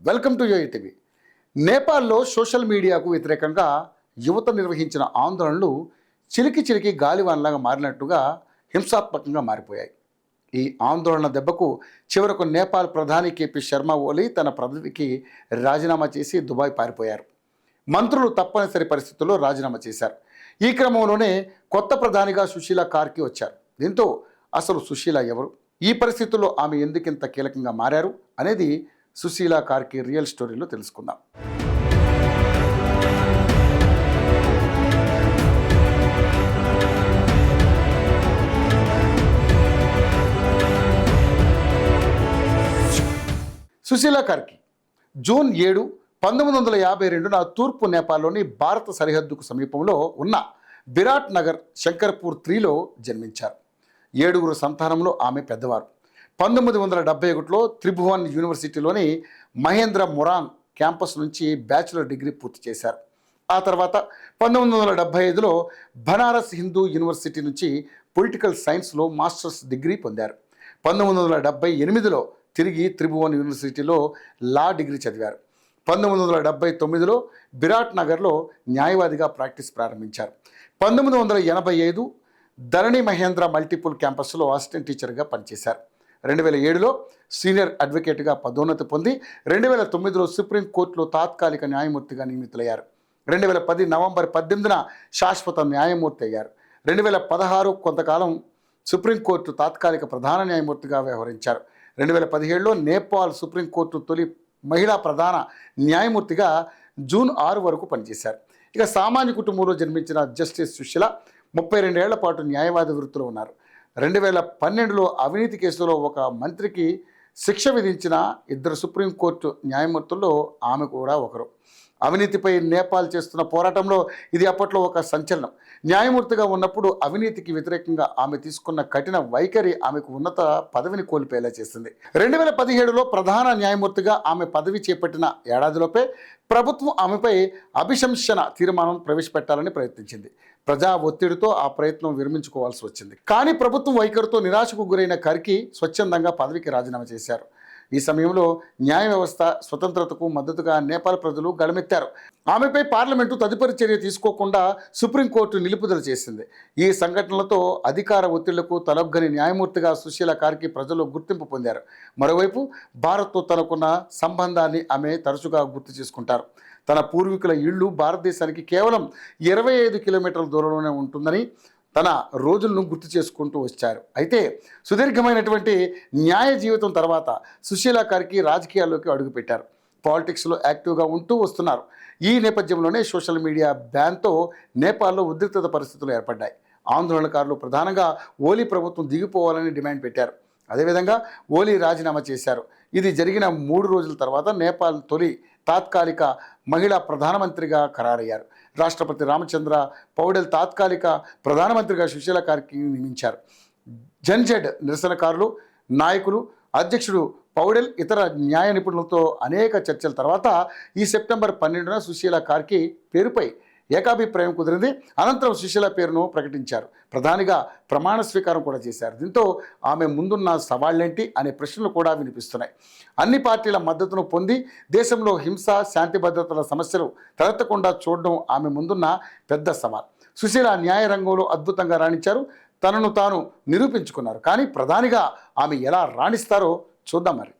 Welcome to TV. నేపాల్లో social మీడియాకు వ్యతిరేకంగా యువత నిర్వహించిన ఆందోళనలు చిలికి చిలికి గాలివానలాగా మారినట్టుగా హింసాత్మకంగా మారిపోయాయి. ఈ ఆందోళన దెబ్బకు చివరకు నేపాల్ ప్రధాని కేపీ శర్మ ఓలీ తన పదవికి రాజీనామా చేసి దుబాయ్ పారిపోయారు. మంత్రులు తప్పనిసరి పరిస్థితుల్లో రాజీనామా చేశారు. ఈ క్రమంలోనే కొత్త ప్రధానిగా సుశీలా కార్కి వచ్చారు. దీంతో అసలు సుశీల ఎవరు, ఈ పరిస్థితుల్లో ఆమె ఎందుకింత కీలకంగా మారారు అనేది సుశీలా కార్కి రియల్ స్టోరీలో తెలుసుకుందాం. సుశీలా కార్కి జూన్ 7, 1952 తూర్పు నేపాల్లోని భారత సరిహద్దుకు సమీపంలో ఉన్న బిరాట్ నగర్ శంకర్పూర్ 3లో జన్మించారు. 7 సంతానంలో ఆమె పెద్దవారు. 1971లో త్రిభువన్ యూనివర్సిటీలోని మహేంద్ర మొరాన్ క్యాంపస్ నుంచి బ్యాచిలర్ డిగ్రీ పూర్తి చేశారు. ఆ తర్వాత 1975లో బనారస్ హిందూ యూనివర్సిటీ నుంచి పొలిటికల్ సైన్స్లో మాస్టర్స్ డిగ్రీ పొందారు. 1978లో తిరిగి త్రిభువన్ యూనివర్సిటీలో లా డిగ్రీ చదివారు. 1979లో బిరాట్ నగర్లో న్యాయవాదిగా ప్రాక్టీస్ ప్రారంభించారు. 1985 ధరణి మహేంద్ర మల్టిపుల్ క్యాంపస్లో అసిస్టెంట్ టీచర్గా పనిచేశారు. 2007లో సీనియర్ అడ్వకేట్గా పదోన్నతి పొంది 2009లో సుప్రీంకోర్టులో తాత్కాలిక న్యాయమూర్తిగా నియమితులయ్యారు. 2010 నవంబర్ 18న శాశ్వత న్యాయమూర్తి అయ్యారు. 2016 కొంతకాలం సుప్రీంకోర్టు తాత్కాలిక ప్రధాన న్యాయమూర్తిగా వ్యవహరించారు. 2017లో నేపాల్ సుప్రీంకోర్టు తొలి మహిళా ప్రధాన న్యాయమూర్తిగా జూన్ 6 వరకు పనిచేశారు. ఇక సామాన్య కుటుంబంలో జన్మించిన జస్టిస్ సుశీల 32 ఏళ్ల పాటు న్యాయవాది వృత్తిలో ఉన్నారు. 2012లో అవినీతి కేసులో ఒక మంత్రికి శిక్ష విధించిన 2 సుప్రీంకోర్టు న్యాయమూర్తుల్లో ఆమె కూడా ఒకరు. అవినీతిపై నేపాల్ చేస్తున్న పోరాటంలో ఇది అప్పట్లో ఒక సంచలనం. న్యాయమూర్తిగా ఉన్నప్పుడు అవినీతికి వ్యతిరేకంగా ఆమె తీసుకున్న కఠిన వైఖరి ఆమెకు ఉన్నత పదవిని కోల్పోయేలా చేసింది. 2017లో ప్రధాన న్యాయమూర్తిగా ఆమె పదవి చేపట్టిన ఏడాదిలోపే ప్రభుత్వం ఆమెపై అభిశంసన తీర్మానం ప్రవేశపెట్టాలని ప్రయత్నించింది. ప్రజా ఒత్తిడితో ఆ ప్రయత్నం విరమించుకోవాల్సి వచ్చింది. కానీ ప్రభుత్వం వైఖరితో నిరాశకు గురైన కర్కి స్వచ్ఛందంగా పదవికి రాజీనామా చేశారు. ఈ సమయంలో న్యాయ వ్యవస్థ స్వతంత్రతకు మద్దతుగా నేపాల్ ప్రజలు గళమెత్తారు. ఆమెపై పార్లమెంటు తదుపరి చర్య తీసుకోకుండా సుప్రీంకోర్టు నిలుపుదల చేసింది. ఈ సంఘటనలతో అధికార ఒత్తిళ్లకు తలొగ్గని న్యాయమూర్తిగా సుశీలా కార్కి ప్రజలు గుర్తింపు పొందారు. మరోవైపు భారత్తో తనకున్న సంబంధాన్ని ఆమె తరచుగా గుర్తు చేసుకుంటారు. తన పూర్వీకుల ఇళ్ళు భారతదేశానికి కేవలం 25 కిలోమీటర్ల దూరంలోనే ఉంటుందని తన రోజులను గుర్తు చేసుకుంటూ వచ్చారు. అయితే సుదీర్ఘమైనటువంటి న్యాయ జీవితం తర్వాత సుశీలా కార్కి రాజకీయాల్లోకి అడుగుపెట్టారు. పాలిటిక్స్లో యాక్టివ్గా ఉంటూ వస్తున్నారు. ఈ నేపథ్యంలోనే సోషల్ మీడియా బ్యాన్తో నేపాల్లో ఉద్రిక్తత పరిస్థితులు ఏర్పడ్డాయి. ఆందోళనకారులు ప్రధానంగా ఓలీ ప్రభుత్వం దిగిపోవాలని డిమాండ్ పెట్టారు. అదేవిధంగా ఓలీ రాజీనామా చేశారు. ఇది జరిగిన 3 రోజుల తర్వాత నేపాల్ తొలి తాత్కాలిక మహిళా ప్రధానమంత్రిగా ఖరారయ్యారు. రాష్ట్రపతి రామచంద్ర పౌడెల్ తాత్కాలిక ప్రధానమంత్రిగా సుశీలా కార్కి నియమించారు. జన్జెడ్ నిరసనకారులు, నాయకులు, అధ్యక్షుడు పౌడెల్, ఇతర న్యాయ నిపుణులతో అనేక చర్చల తర్వాత ఈ సెప్టెంబర్ 12న సుశీలా కార్కి పేరుపై ఏకాభిప్రాయం కుదిరింది. అనంతరం సుశీలా పేరును ప్రకటించారు. ప్రధానిగా ప్రమాణ స్వీకారం కూడా చేశారు. దీంతో ఆమె ముందున్న సవాళ్లేంటి అనే ప్రశ్నలు కూడా వినిపిస్తున్నాయి. అన్ని పార్టీల మద్దతును పొంది దేశంలో హింస, శాంతి భద్రతల సమస్యలు తలెత్తకుండా చూడడం ఆమె ముందున్న పెద్ద సవాల్. సుశీల న్యాయ రంగంలో అద్భుతంగా రాణించారు. తనను తాను నిరూపించుకున్నారు. కానీ ప్రధానిగా ఆమె ఎలా రాణిస్తారో చూద్దాం మరి.